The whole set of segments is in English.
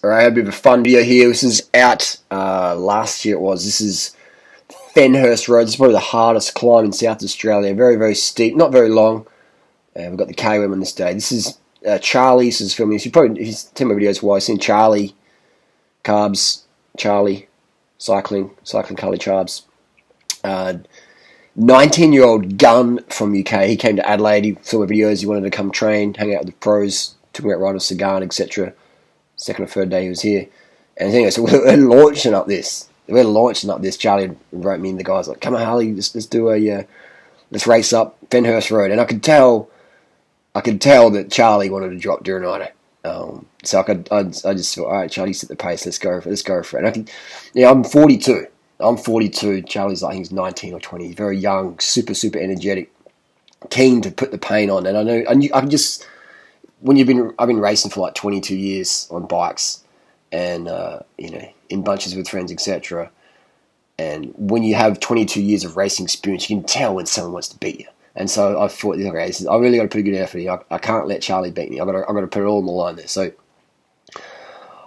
Alright, I had a bit of a fun video here. This is out last year. This is Fenhurst Road. This is probably the hardest climb in South Australia. Very, very steep, not very long. We've got the KOM on this day. This is Charlie. This is filming this. If you've seen my videos, why I've seen Charlie, Carbs, Charlie, Cycling Cully Charbs. 19-year-old gun from UK. He came to Adelaide. He saw my videos. He wanted to come train, hang out with the pros, took me out riding a cigar, etc. Second or third day he was here. And anyway, so we're launching up this. Charlie wrote me, and the guys like, come on, Harley, let's do a let's race up Fenhurst Road. And I could tell that Charlie wanted to drop durianrider. So I just thought, all right, Charlie, set the pace. Let's go for it. And I'm 42. Charlie's like, he's 19 or 20. He's very young, super energetic, keen to put the pain on. And I've been racing for like 22 years on bikes, and in bunches with friends, etc. And when you have 22 years of racing experience, you can tell when someone wants to beat you. And so I thought, okay, I really got to put a good effort here. I can't let Charlie beat me. I've got to put it all on the line there. So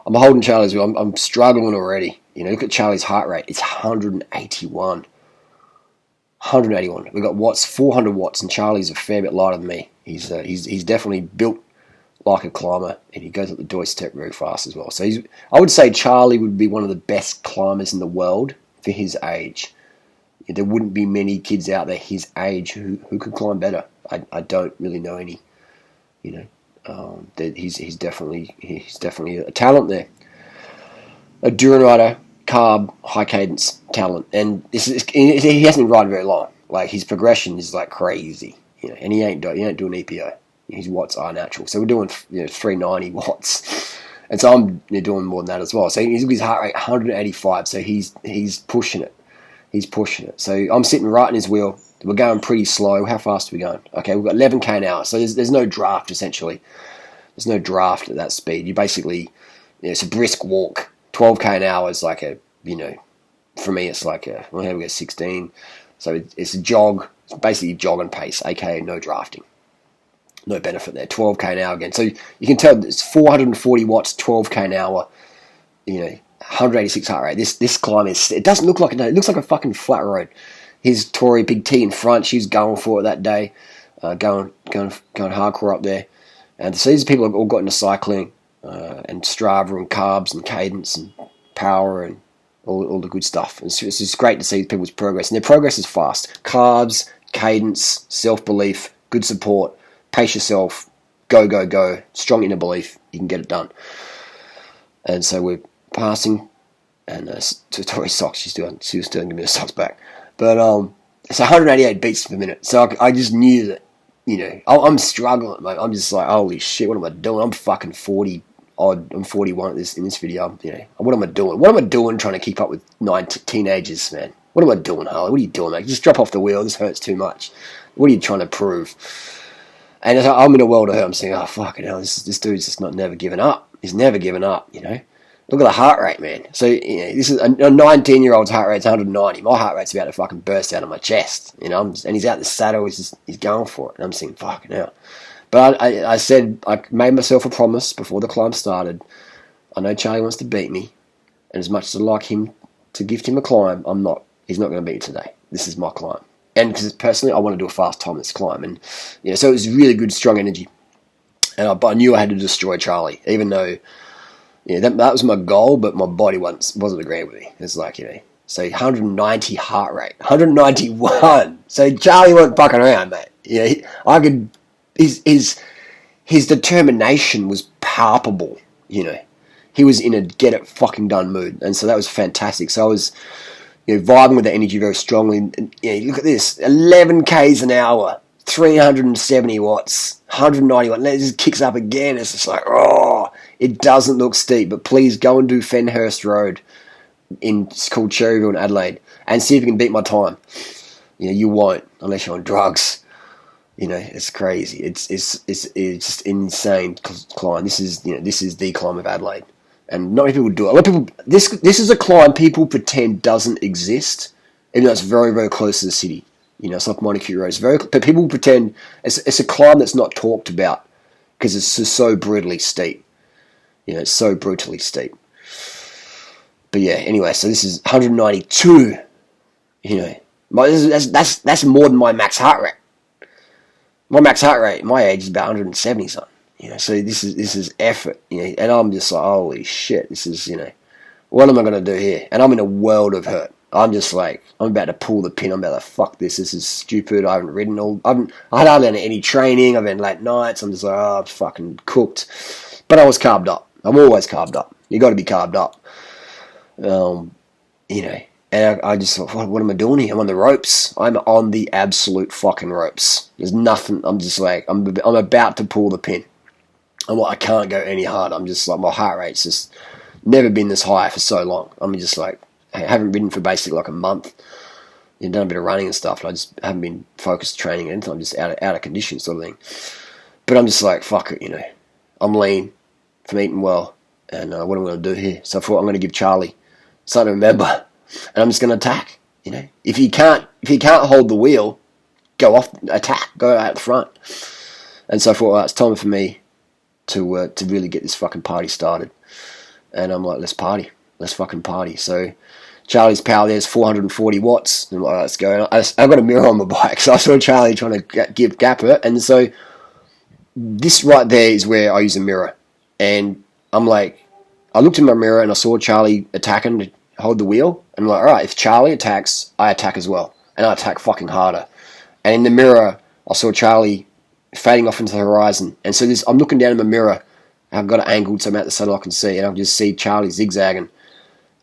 I'm holding Charlie's wheel. I'm struggling already. Look at Charlie's heart rate. It's 181. 181. We've got watts, 400 watts, and Charlie's a fair bit lighter than me. He's definitely built like a climber, and he goes up the doorstep very fast as well. So I would say Charlie would be one of the best climbers in the world for his age. There wouldn't be many kids out there his age who could climb better. I don't really know any. He's definitely a talent there. A durianrider, carb, high cadence talent, and he hasn't been riding very long. Like, his progression is like crazy, and he ain't doing EPO. His watts are natural, so we're doing 390 watts, and so I'm doing more than that as well. So his heart rate 185, so he's pushing it. So I'm sitting right in his wheel. We're going pretty slow. How fast are we going? Okay, we've got 11k an hour, so there's no draft essentially. There's no draft at that speed. You basically, it's a brisk walk. 12k an hour is like for me it's like here we go 16. So it's a jog. It's basically jogging pace, aka no drafting. No benefit there. 12k an hour again. So you can tell it's 440 watts, 12k an hour. 186 heart rate. This climb it doesn't look like it looks like a fucking flat road. Here's Tori, Big T in front. She's going for it that day, going hardcore up there. And so these people have all got into cycling and Strava and carbs and cadence and power and all the good stuff. It's just great to see people's progress, and their progress is fast. Carbs, cadence, self-belief, good support. Pace yourself, go, strong inner belief, you can get it done. And so we're passing, and to Tori's socks, she was still giving me the socks back. But it's 188 beats per minute, so I just knew that, I'm struggling, mate. I'm just like, holy shit, what am I doing? I'm fucking 40 odd, I'm 41 in this video, what am I doing? What am I doing trying to keep up with teenagers, man? What am I doing, Harley? What are you doing, mate? Just drop off the wheel, this hurts too much. What are you trying to prove? And I'm in a world of hurt. I'm saying, oh, fucking hell, this dude's just never giving up. He's never given up, Look at the heart rate, man. So, this is a 19-year-old's heart rate's 190. My heart rate's about to fucking burst out of my chest, and he's out the saddle. He's going for it. And I'm saying, fucking hell. But I said, I made myself a promise before the climb started. I know Charlie wants to beat me. And as much as I'd like him to gift him a climb, he's not going to beat me today. This is my climb. And because personally, I want to do a fast time this climb. And, so it was really good, strong energy. And I knew I had to destroy Charlie, even though, that was my goal, but my body wasn't agreeing with me. It's like, so 190 heart rate, 191. So Charlie wasn't fucking around, mate. His determination was palpable, He was in a get it fucking done mood. And so that was fantastic. So I was, vibing with the energy very strongly. And, look at this, 11 k's an hour, 370 watts, 190 watts. It just kicks up again. It's just like, it doesn't look steep. But please go and do Fenhurst Road. It's called Cherryville in Adelaide, and see if you can beat my time. You won't unless you're on drugs. It's crazy. It's just insane climb. This is the climb of Adelaide. And not many people do it. A lot of people. This is a climb people pretend doesn't exist, even though it's very, very close to the city. It's like Montague Road. But people pretend it's a climb that's not talked about because it's just so brutally steep. It's so brutally steep. But yeah, anyway, so this is 192. That's more than my max heart rate. My max heart rate, my age, is about 170 something. So this is effort. And I'm just like, holy shit, this is what am I gonna do here? And I'm in a world of hurt. I'm just like, I'm about to pull the pin. I'm about to fuck this. This is stupid. I haven't ridden I haven't done any training. I've been late nights. I'm just like, I'm fucking cooked. But I was carved up. I'm always carved up. You got to be carved up. And I just thought, what am I doing here? I'm on the ropes. I'm on the absolute fucking ropes. There's nothing. I'm just like, I'm about to pull the pin. I'm like, I can't go any harder. I'm just like, my heart rate's just never been this high for so long. I'm just like, I haven't ridden for basically like a month. Done a bit of running and stuff. And I just haven't been focused training or anything. I'm just out of condition sort of thing. But I'm just like, fuck it, I'm lean from eating well. And what am I going to do here? So I thought I'm going to give Charlie something to remember. And I'm just going to attack. If he can't hold the wheel, go off, attack, go out the front. And so I thought, it's time for me to really get this fucking party started. And I'm like, let's party, let's fucking party. So Charlie's power there is 440 watts. And I'm like, let's go. I've got a mirror on my bike, so I saw Charlie trying to give gap it. And so this right there is where I use a mirror. And I'm like, I looked in my mirror and I saw Charlie attacking to hold the wheel. And I'm like, all right, if Charlie attacks, I attack as well. And I attack fucking harder. And in the mirror, I saw Charlie fading off into the horizon. And so I'm looking down in my mirror. I've got it angled so I'm at the sun I can see. And I can just see Charlie zigzagging.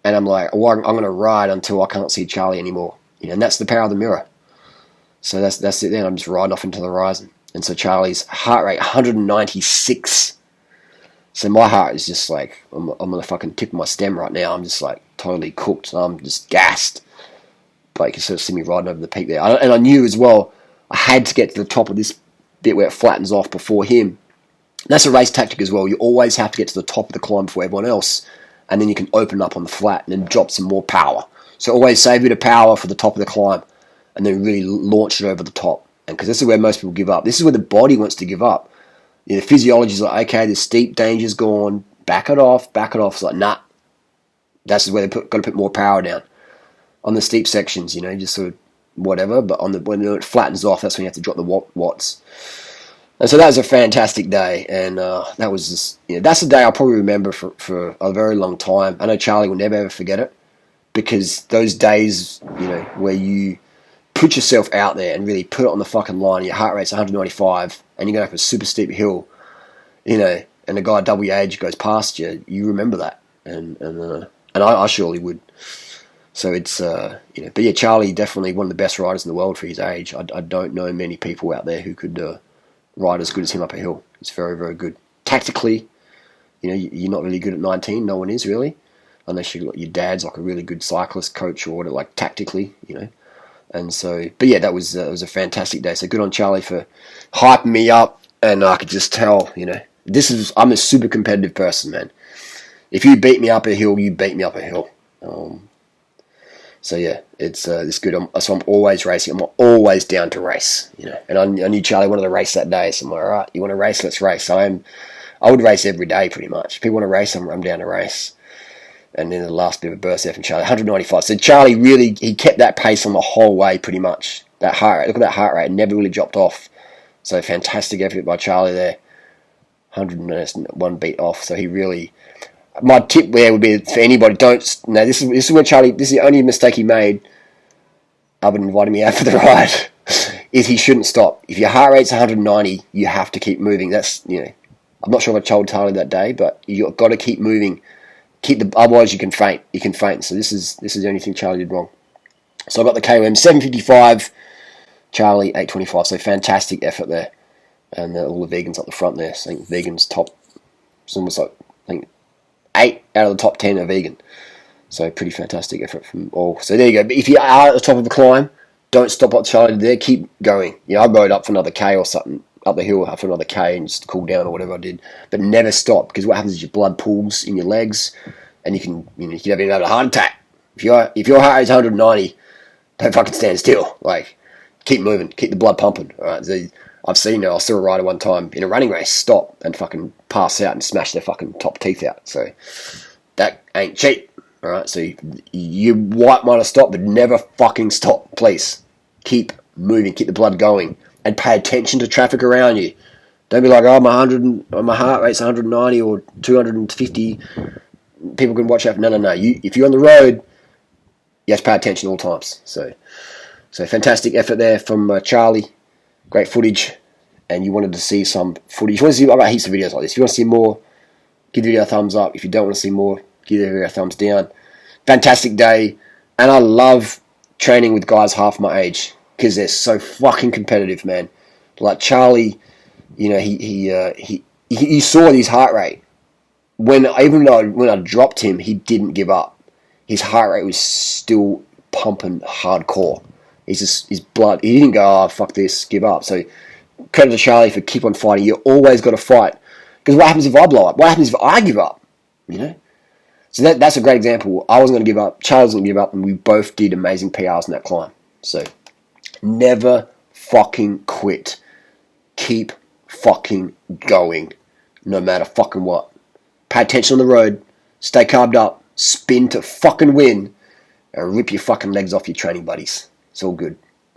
And I'm like, I'm going to ride until I can't see Charlie anymore. And that's the power of the mirror. So that's it then. I'm just riding off into the horizon. And so Charlie's heart rate, 196. So my heart is just like, I'm on the fucking tip of my stem right now. I'm just like totally cooked. I'm just gassed. But you can sort of see me riding over the peak there. And I knew as well, I had to get to the top of this bit where it flattens off before him. And that's a race tactic as well. You always have to get to the top of the climb before everyone else. And then you can open up on the flat and then drop some more power. So always save a bit of power for the top of the climb and then really launch it over the top. And because this is where most people give up. This is where the body wants to give up. The physiology is like, okay, the steep danger's gone. Back it off. It's like, nah. That's where they got to put more power down. On the steep sections, just sort of whatever. But when it flattens off, that's when you have to drop the watts. And so that was a fantastic day. And that was just, that's a day I'll probably remember for a very long time. I know Charlie will never ever forget it. Because those days, where you put yourself out there and really put it on the fucking line, your heart rate's 195, and you're going up a super steep hill, and a guy double your age goes past you, you remember that. And I surely would. So it's, but yeah, Charlie definitely one of the best riders in the world for his age. I don't know many people out there who could ride as good as him up a hill. It's very, very good. Tactically, you're not really good at 19. No one is really. Unless your dad's like a really good cyclist coach or whatever, like tactically, And so, but yeah, that was a fantastic day. So good on Charlie for hyping me up, and I could just tell, I'm a super competitive person, man. If you beat me up a hill, you beat me up a hill. So yeah, it's good. So I'm always racing. I'm always down to race, And I knew Charlie wanted to race that day, so I'm like, all right, you want to race? Let's race. I would race every day pretty much. If people want to race, I'm down to race. And then the last bit of a burst there from Charlie, 195. So Charlie really, he kept that pace on the whole way pretty much. That heart rate, look at that heart rate, it never really dropped off. So fantastic effort by Charlie there. 101 beat off. So he really, my tip there would be for anybody, this is where Charlie, this is the only mistake he made, other than inviting me out for the ride, is he shouldn't stop. If your heart rate's 190, you have to keep moving. That's, I'm not sure if I told Charlie that day, but you've got to keep moving. Otherwise you can faint. So this is the only thing Charlie did wrong. So I got the KOM 755, Charlie 825. So fantastic effort there, and all the vegans up the front there. So I think vegans top. It's almost like 8 out of the top 10 are vegan. So pretty fantastic effort from all. So there you go. But if you are at the top of the climb, don't stop what Charlie did there. Keep going. I rode up for another K or something. Up the hill for another K and just cool down or whatever I did, but never stop, because what happens is your blood pools in your legs, and you can have a heart attack. If your heart rate is 190, don't fucking stand still. Like, keep moving, keep the blood pumping. All right, so I've seen I saw a rider one time in a running race stop and fucking pass out and smash their fucking top teeth out. So that ain't cheap. All right, so you might want to stop, but never fucking stop, please. Keep moving, keep the blood going, and pay attention to traffic around you. Don't be like, oh, my heart rate's 190 or 250. People can watch out. No. If you're on the road, you have to pay attention all times. So fantastic effort there from Charlie. Great footage. And you wanted to see some footage. I've got heaps of videos like this. If you want to see more, give the video a thumbs up. If you don't want to see more, give the video a thumbs down. Fantastic day. And I love training with guys half my age because they're so fucking competitive, man. Like Charlie, you know, he saw his heart rate. When I dropped him, he didn't give up. His heart rate was still pumping hardcore. His blood. He didn't go, oh, fuck this, give up. So credit to Charlie for keep on fighting. You always got to fight. Because what happens if I blow up? What happens if I give up? You know? So that's a great example. I wasn't going to give up. Charlie wasn't going to give up. And we both did amazing PRs in that climb. So never fucking quit. Keep fucking going. No matter fucking what. Pay attention on the road. Stay carved up. Spin to fucking win. And rip your fucking legs off your training buddies. It's all good.